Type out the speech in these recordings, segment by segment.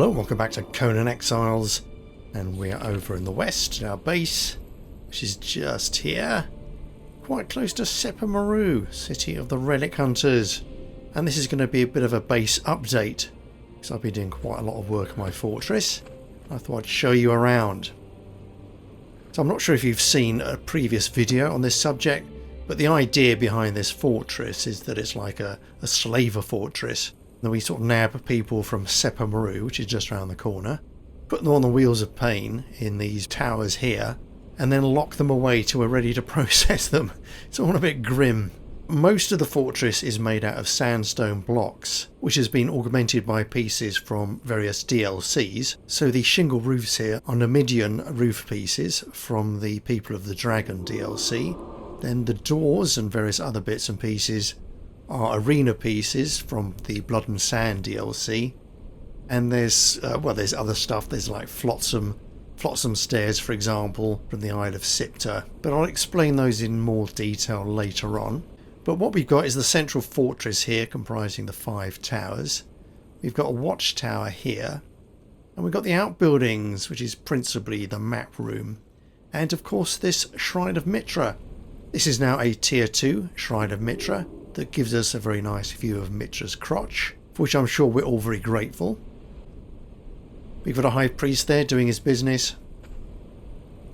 Hello, welcome back to Conan Exiles, and we're over in the west at our base, which is just here, quite close to Certaminis, city of the relic hunters. And this is going to be a bit of a base update, because I've been doing quite a lot of work on my fortress. I thought I'd show you around. So I'm not sure if you've seen a previous video on this subject, but the idea behind this fortress is that it's like a slaver fortress. Then we sort of nab people from Certaminis, which is just around the corner, put them on the wheels of pain in these towers here, and then lock them away till we're ready to process them. It's all a bit grim. Most of the fortress is made out of sandstone blocks, which has been augmented by pieces from various DLCs. So the shingle roofs here are Numidian roof pieces from the People of the Dragon DLC. Then the doors and various other bits and pieces are arena pieces from the Blood and Sand DLC. And there's other stuff. There's like flotsam stairs, for example, from the Isle of Sipta. But I'll explain those in more detail later on. But what we've got is the central fortress here, comprising the 5 towers. We've got a watchtower here. And we've got the outbuildings, which is principally the map room. And of course this Shrine of Mitra. This is now a tier 2 Shrine of Mitra that gives us a very nice view of Mitra's crotch, for which I'm sure we're all very grateful. We've got a high priest there doing his business.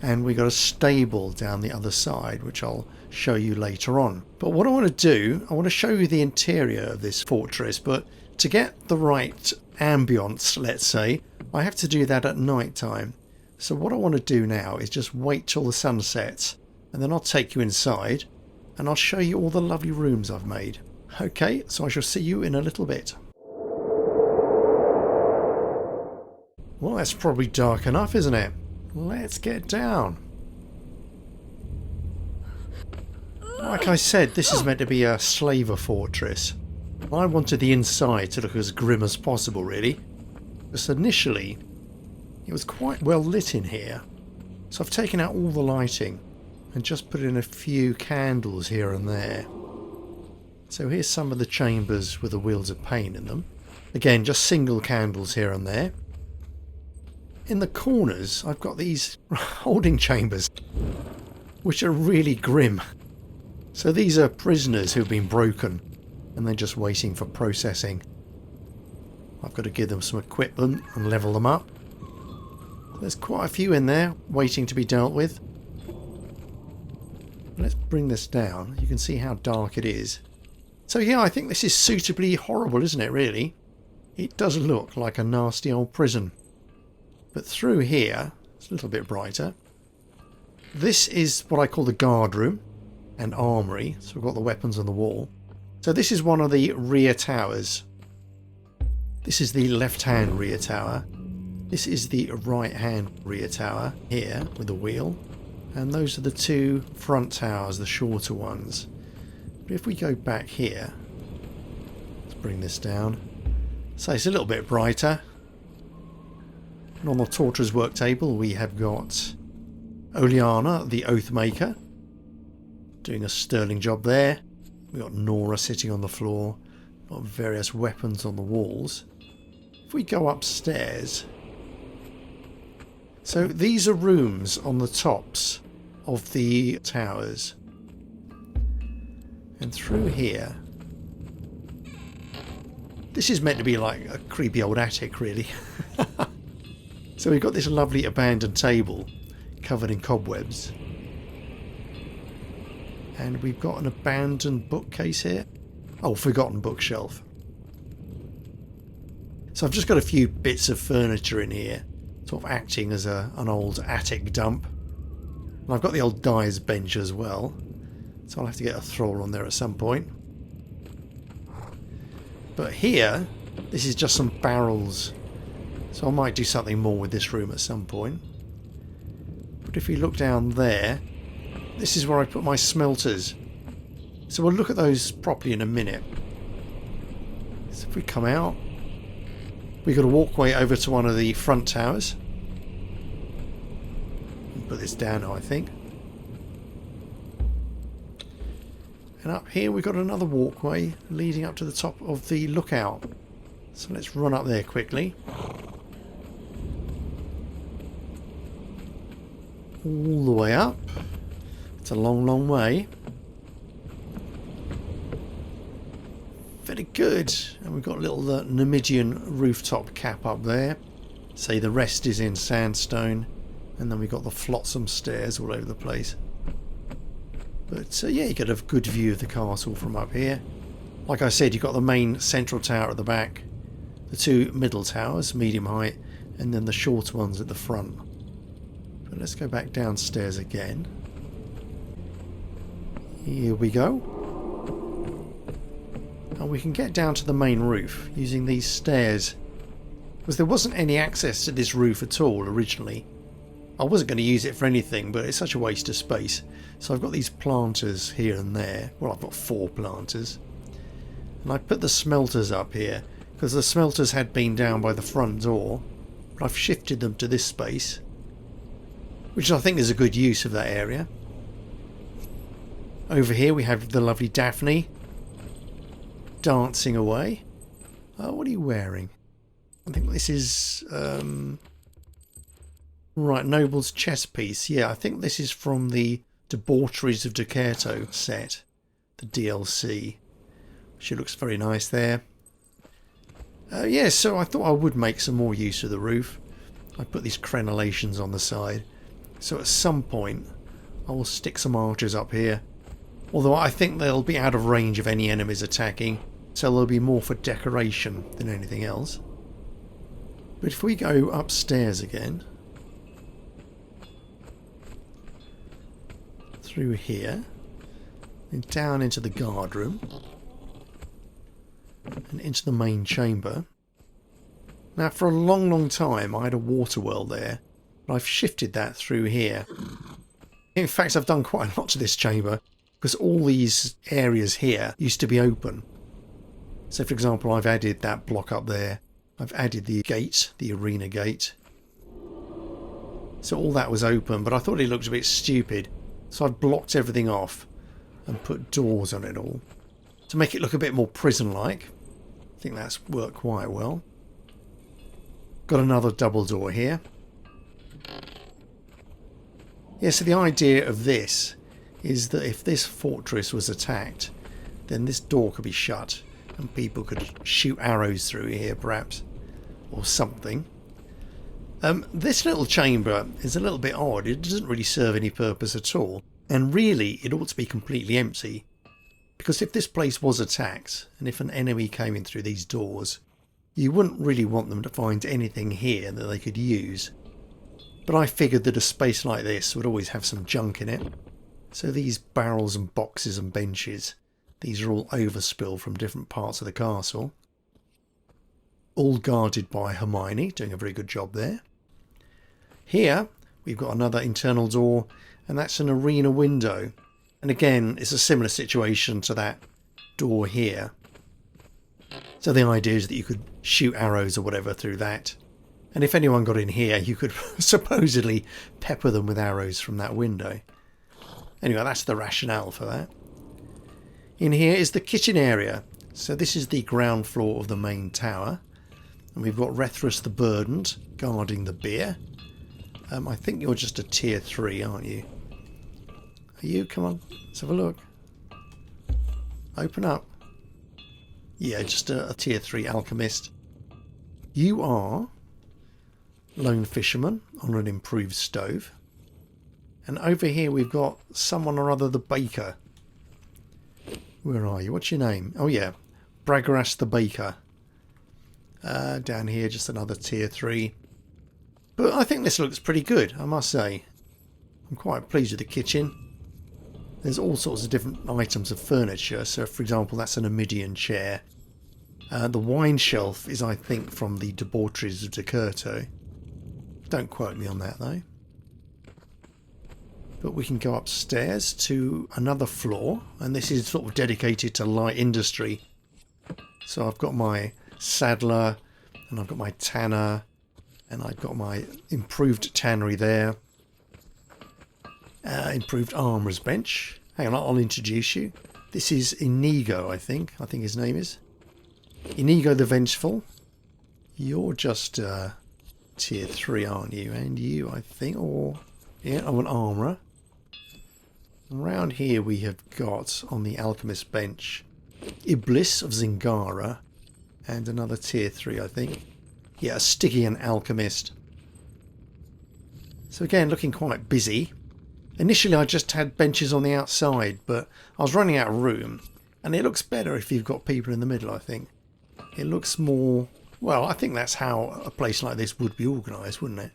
And we've got a stable down the other side, which I'll show you later on. But what I want to do, I want to show you the interior of this fortress, but to get the right ambience, let's say, I have to do that at night time. So what I want to do now is just wait till the sun sets, and then I'll take you inside, and I'll show you all the lovely rooms I've made. Okay, so I shall see you in a little bit. Well, that's probably dark enough, isn't it? Let's get down. Like I said, this is meant to be a slaver fortress. I wanted the inside to look as grim as possible, really. Because initially, it was quite well lit in here. So I've taken out all the lighting and just put in a few candles here and there. So here's some of the chambers with the wheels of pain in them. Again, just single candles here and there. In the corners, I've got these holding chambers, which are really grim. So these are prisoners who've been broken, and they're just waiting for processing. I've got to give them some equipment and level them up. There's quite a few in there, waiting to be dealt with. Let's bring this down. You can see how dark it is. So yeah, I think this is suitably horrible, isn't it, really? It does look like a nasty old prison. But through here, it's a little bit brighter. This is what I call the guard room and armoury. So we've got the weapons on the wall. So this is one of the rear towers. This is the left-hand rear tower. This is the right-hand rear tower here with the wheel. And those are the 2 front towers, the shorter ones. But if we go back here, let's bring this down. So it's a little bit brighter. And on the torturer's work table we have got Oleana, the Oathmaker, doing a sterling job there. We've got Nora sitting on the floor. Got various weapons on the walls. If we go upstairs... So these are rooms on the tops of the towers. And through here... This is meant to be like a creepy old attic, really. So we've got this lovely abandoned table covered in cobwebs. And we've got an abandoned bookcase here. Oh, forgotten bookshelf. So I've just got a few bits of furniture in here, sort of acting as an old attic dump. And I've got the old guy's bench as well. So I'll have to get a thrower on there at some point. But here, this is just some barrels. So I might do something more with this room at some point. But if we look down there, this is where I put my smelters. So we'll look at those properly in a minute. So if we come out, we've got a walkway over to one of the front towers. Put this down now, I think. And up here we've got another walkway leading up to the top of the lookout. So let's run up there quickly. all the way up. It's a long, long way. Very good. And we've got a little Numidian rooftop cap up there. Say the rest is in sandstone. And then we've got the flotsam stairs all over the place. But yeah, you get a good view of the castle from up here. Like I said, you've got the main central tower at the back. The two middle towers, medium height. And then the short ones at the front. But let's go back downstairs again. Here we go. And we can get down to the main roof using these stairs. Because there wasn't any access to this roof at all originally. I wasn't going to use it for anything, but it's such a waste of space. So I've got these planters here and there. Well, I've got 4 planters. And I put the smelters up here. Because the smelters had been down by the front door. But I've shifted them to this space. Which I think is a good use of that area. Over here we have the lovely Daphne. Dancing away. Oh, what are you wearing? I think this is... right, Noble's chess piece. Yeah, I think this is from the Debaucheries of Ducerto set. The DLC. She looks very nice there. Yeah, so I thought I would make some more use of the roof. I put these crenellations on the side. So at some point I will stick some archers up here. Although I think they'll be out of range of any enemies attacking. So they'll be more for decoration than anything else. But if we go upstairs again. Through here. And down into the guard room. And into the main chamber. Now for a long, long time I had a water well there. But I've shifted that through here. In fact, I've done quite a lot to this chamber. Because all these areas here used to be open. So for example, I've added that block up there. I've added the gate, the arena gate. So all that was open, but I thought it looked a bit stupid. So I've blocked everything off and put doors on it all. To make it look a bit more prison-like. I think that's worked quite well. Got another double door here. Yeah, so the idea of this is that if this fortress was attacked, then this door could be shut and people could shoot arrows through here perhaps, or something. This little chamber is a little bit odd. It doesn't really serve any purpose at all, and really it ought to be completely empty, because if this place was attacked and if an enemy came in through these doors, you wouldn't really want them to find anything here that they could use. But I figured that a space like this would always have some junk in it. So these barrels and boxes and benches, these are all overspill from different parts of the castle. All guarded by Hermione, doing a very good job there. Here we've got another internal door, and that's an arena window. And again, it's a similar situation to that door here. So the idea is that you could shoot arrows or whatever through that. And if anyone got in here, you could supposedly pepper them with arrows from that window. Anyway, that's the rationale for that. In here is the kitchen area. So this is the ground floor of the main tower. And we've got Rethrus the Burdened guarding the beer. I think you're just a tier 3, aren't you? Are you? Come on, let's have a look. Open up. Yeah, just a tier 3 alchemist. You are lone fisherman on an improved stove. And over here we've got someone or other, the baker. Where are you? What's your name? Oh yeah, Bragaras the baker. Down here just another tier 3. But I think this looks pretty good, I must say. I'm quite pleased with the kitchen. There's all sorts of different items of furniture. So for example, that's an Numidian chair. The wine shelf is, I think, from the Debaucheries of Ducerto. Don't quote me on that though. But we can go upstairs to another floor, and this is sort of dedicated to light industry. So I've got my saddler, and I've got my tanner, and I've got my improved tannery there. Improved armourer's bench. Hang on, I'll introduce you. This is Inigo, I think his name is. Inigo the Vengeful. You're just tier 3, aren't you? And you, I think, or Yeah, I'm an armourer. Around here we have got, on the alchemist bench, Iblis of Zingara. And another tier 3, I think. Yeah, a Stygian alchemist. So again, looking quite busy. Initially I just had benches on the outside, but I was running out of room. And it looks better if you've got people in the middle, I think. It looks more... Well, I think that's how a place like this would be organised, wouldn't it?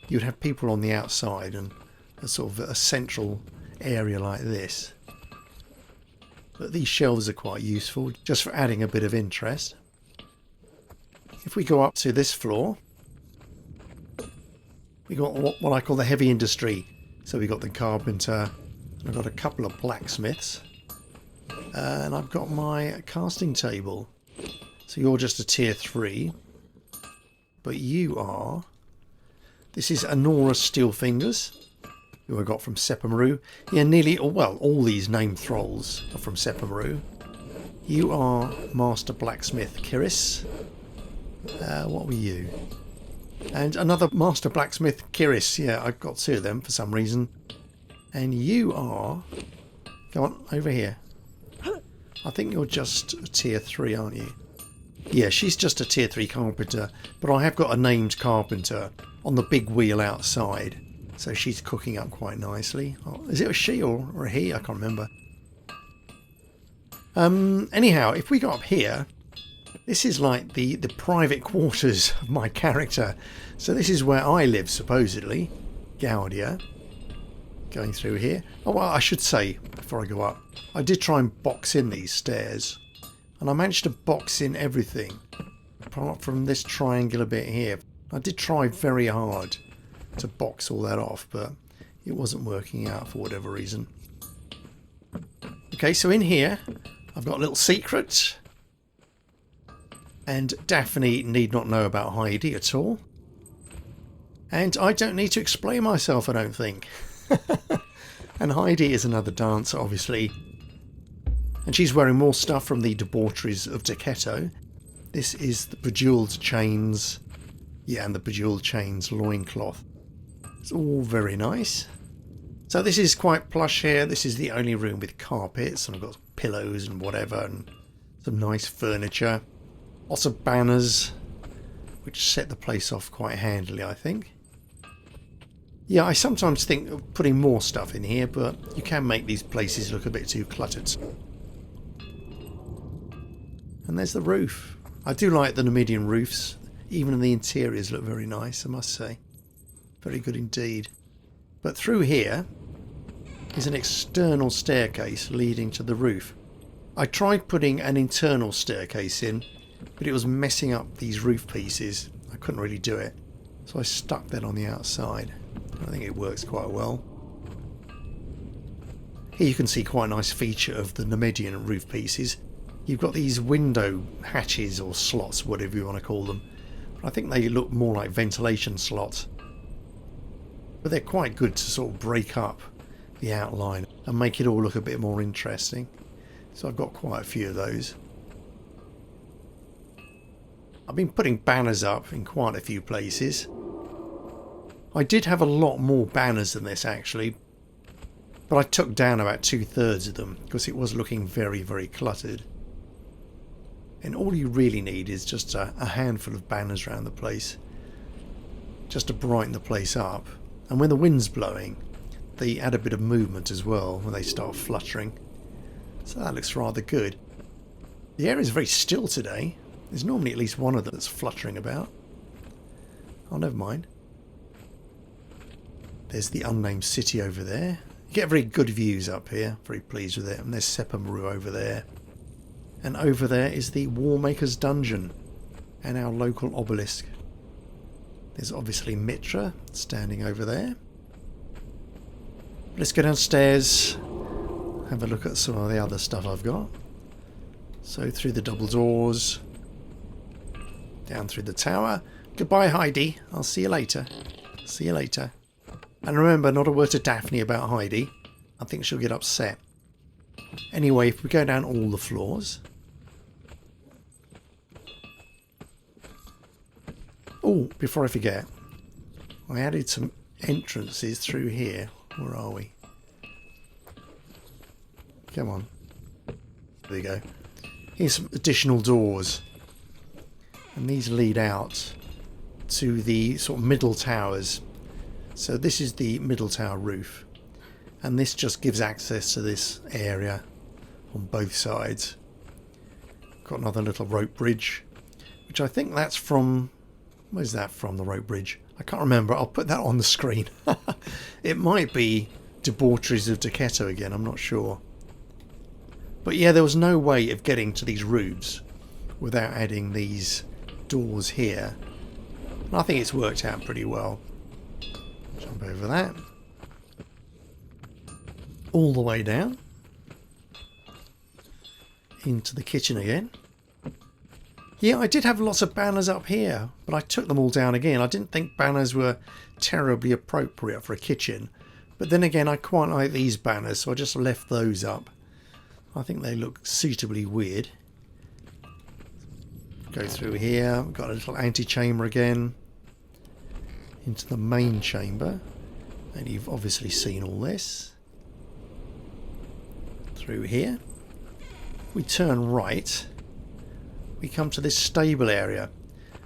You'd have people on the outside and a sort of a central area like this. But these shelves are quite useful, just for adding a bit of interest. If we go up to this floor, we got what I call the heavy industry. So we got the carpenter, I've got a couple of blacksmiths, and I've got my casting table. So you're just a tier 3, but you are... This is Anora Steelfingers, who I got from Sepamaru. Yeah, nearly, well, all these named thralls are from Sepamaru. You are Master Blacksmith Kiris. What were you? And another Master Blacksmith Kiris. Yeah, I've got 2 of them for some reason. And you are... Go on, over here. I think you're just a tier 3, aren't you? Yeah, she's just a tier 3 carpenter, but I have got a named carpenter on the big wheel outside. So she's cooking up quite nicely. Oh, is it a she or a he? I can't remember. Anyhow, if we go up here, this is like the private quarters of my character. So this is where I live, supposedly. Gaudia. Going through here. Oh, well, I should say, before I go up, I did try and box in these stairs. And I managed to box in everything, apart from this triangular bit here. I did try very hard to box all that off, but it wasn't working out for whatever reason. Okay, so in here, I've got a little secret. And Daphne need not know about Heidi at all. And I don't need to explain myself, I don't think. And Heidi is another dancer, obviously. And she's wearing more stuff from the debaucheries of Decetto. This is the Bejeweled Chains. Yeah, and the Bejeweled Chains loincloth. It's all very nice. So this is quite plush here. This is the only room with carpets. And I've got pillows and whatever. And some nice furniture. Lots of banners. Which set the place off quite handily, I think. Yeah, I sometimes think of putting more stuff in here, but you can make these places look a bit too cluttered. And there's the roof. I do like the Numidian roofs. Even the interiors look very nice, I must say. Very good indeed. But through here is an external staircase leading to the roof. I tried putting an internal staircase in, but it was messing up these roof pieces. I couldn't really do it. So I stuck that on the outside. I think it works quite well. Here you can see quite a nice feature of the Numidian roof pieces. You've got these window hatches or slots, whatever you want to call them. But I think they look more like ventilation slots. But they're quite good to sort of break up the outline and make it all look a bit more interesting. So I've got quite a few of those. I've been putting banners up in quite a few places. I did have a lot more banners than this actually, but I took down about 2/3 of them because it was looking very, very cluttered. And all you really need is just a handful of banners around the place, just to brighten the place up. And when the wind's blowing, they add a bit of movement as well when they start fluttering. So that looks rather good. The area is very still today. There's normally at least one of them that's fluttering about. Oh, never mind. There's the unnamed city over there. You get very good views up here. Very pleased with it. And there's Sepamaru over there. And over there is the Warmaker's Dungeon. And our local obelisk. There's obviously Mitra standing over there. Let's go downstairs. Have a look at some of the other stuff I've got. So through the double doors. Down through the tower. Goodbye, Heidi. I'll see you later. See you later. And remember, not a word to Daphne about Heidi. I think she'll get upset. Anyway, if we go down all the floors. Oh, before I forget. I added some entrance is through here. Where are we? Come on. There you go. Here's some additional doors. And these lead out to the sort of middle towers. So this is the middle tower roof. And this just gives access to this area on both sides. Got another little rope bridge, which I think that's from... Where's that from, the rope bridge? I can't remember. I'll put that on the screen. It might be Debaucheries of Decketo again, I'm not sure. But yeah, there was no way of getting to these roofs without adding these doors here. And I think it's worked out pretty well. Jump over that. All the way down. Into the kitchen again. Yeah, I did have lots of banners up here, but I took them all down again. I didn't think banners were terribly appropriate for a kitchen. But then again, I quite like these banners, so I just left those up. I think they look suitably weird. Go through here. We've got a little antechamber again. Into the main chamber. And you've obviously seen all this. Through here. We turn right. We come to this stable area.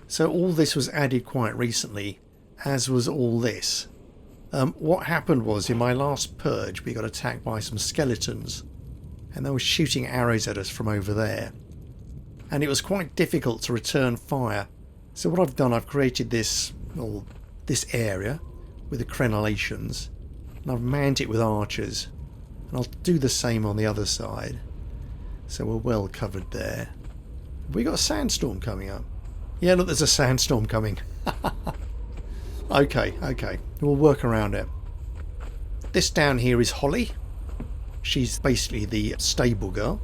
So all this was added quite recently, as was all this. What happened was, in my last purge, we got attacked by some skeletons. And they were shooting arrows at us from over there. And it was quite difficult to return fire. So what I've done, I've created this, well, this area with the crenellations. And I've manned it with archers. And I'll do the same on the other side. So we're well covered there. Have we got a sandstorm coming up? Yeah, look, there's a sandstorm coming. Okay. We'll work around it. This down here is Holly. She's basically the stable girl.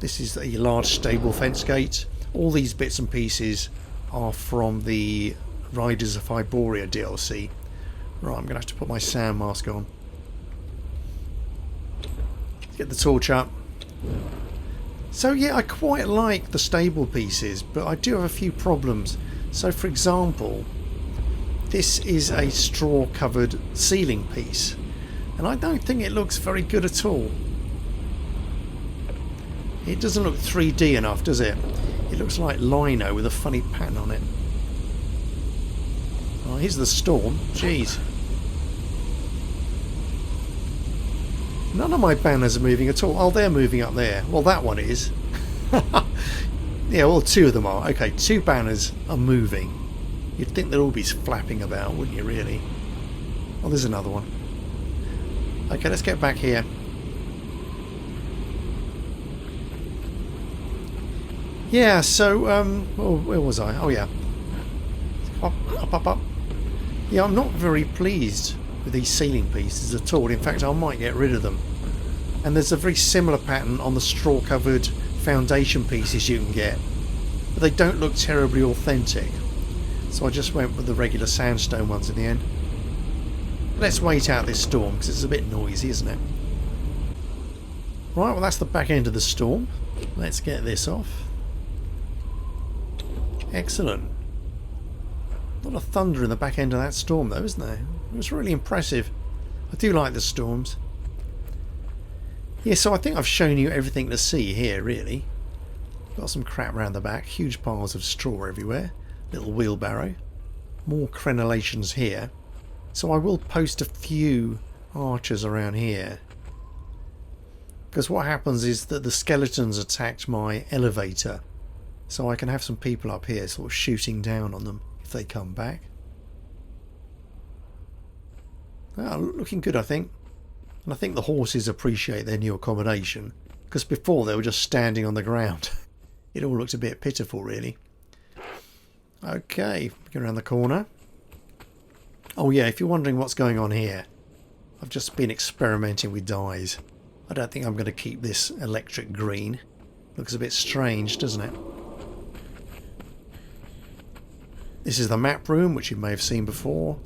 This is a large stable fence gate. All these bits and pieces are from the Riders of Hyboria DLC. Right, I'm going to have to put my sound mask on. Get the torch up. So yeah, I quite like the stable pieces, but I do have a few problems. So for example, this is a straw covered ceiling piece. And I don't think it looks very good at all. It doesn't look 3D enough, does it? It looks like lino with a funny pattern on it. Oh, here's the storm. Jeez. None of my banners are moving at all. Oh, they're moving up there. Well, that one is. Yeah, well, two of them are. Okay, two banners are moving. You'd think they'd all be flapping about, wouldn't you, really? Oh, there's another one. Okay, let's get back here. Yeah, so, well, where was I? Oh, yeah. Up. Yeah, I'm not very pleased with these ceiling pieces at all. In fact, I might get rid of them. And there's a very similar pattern on the straw-covered foundation pieces you can get. But they don't look terribly authentic. So I just went with the regular sandstone ones in the end. Let's wait out this storm, because it's a bit noisy, isn't it? Right, well, that's the back end of the storm. Let's get this off. Excellent. A lot of thunder in the back end of that storm, though, isn't there? It was really impressive. I do like the storms. Yeah, so I think I've shown you everything to see here, really. Got some crap around the back. Huge piles of straw everywhere. Little wheelbarrow. More crenellations here. So I will post a few archers around here. Because what happens is that the skeletons attacked my elevator. So I can have some people up here sort of shooting down on them if they come back. Oh, looking good, I think. And I think the horses appreciate their new accommodation. Because before they were just standing on the ground. It all looked a bit pitiful, really. Okay, go around the corner. Oh yeah, if you're wondering what's going on here, I've just been experimenting with dyes. I don't think I'm going to keep this electric green. Looks a bit strange, doesn't it? This is the map room, which you may have seen before.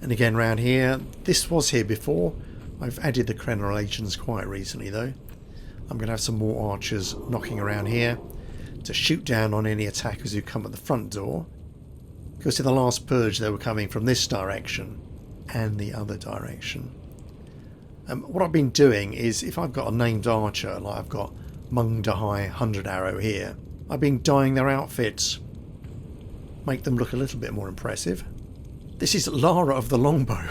And again round here, this was here before. I've added the crenellations quite recently though. I'm going to have some more archers knocking around here to shoot down on any attackers who come at the front door. Because in the last purge they were coming from this direction and the other direction. What I've been doing is, if I've got a named archer, like I've got Mungdahai 100 Arrow here, I've been dyeing their outfits. Make them look a little bit more impressive. This is Lara of the Longbow.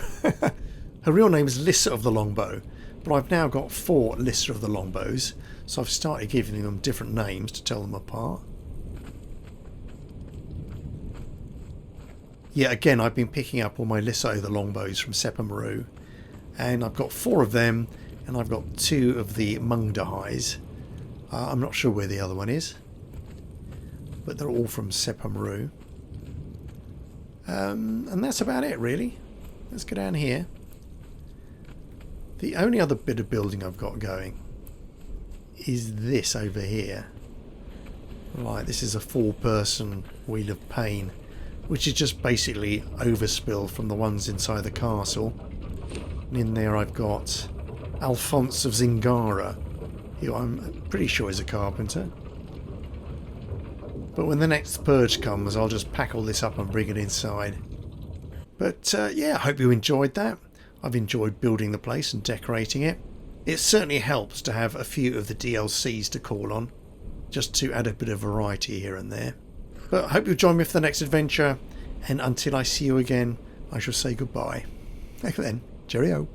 Her real name is Lissa of the Longbow, but I've now got 4 Lissa of the Longbows, so I've started giving them different names to tell them apart. Yeah, again, I've been picking up all my Lissa of the Longbows from Sepamaru, and I've got 4 of them, and I've got 2 of the Mungdahais. I'm not sure where the other one is, but they're all from Sepamaru. And that's about it, really. Let's go down here. The only other bit of building I've got going is this over here. Right, this is a 4-person Wheel of Pain, which is just basically overspill from the ones inside the castle. And in there I've got Alphonse of Zingara, who I'm pretty sure is a carpenter. But when the next purge comes, I'll just pack all this up and bring it inside. But yeah, I hope you enjoyed that. I've enjoyed building the place and decorating it. It certainly helps to have a few of the DLCs to call on, just to add a bit of variety here and there. But I hope you'll join me for the next adventure, and until I see you again, I shall say goodbye. Thank you then. Cheerio.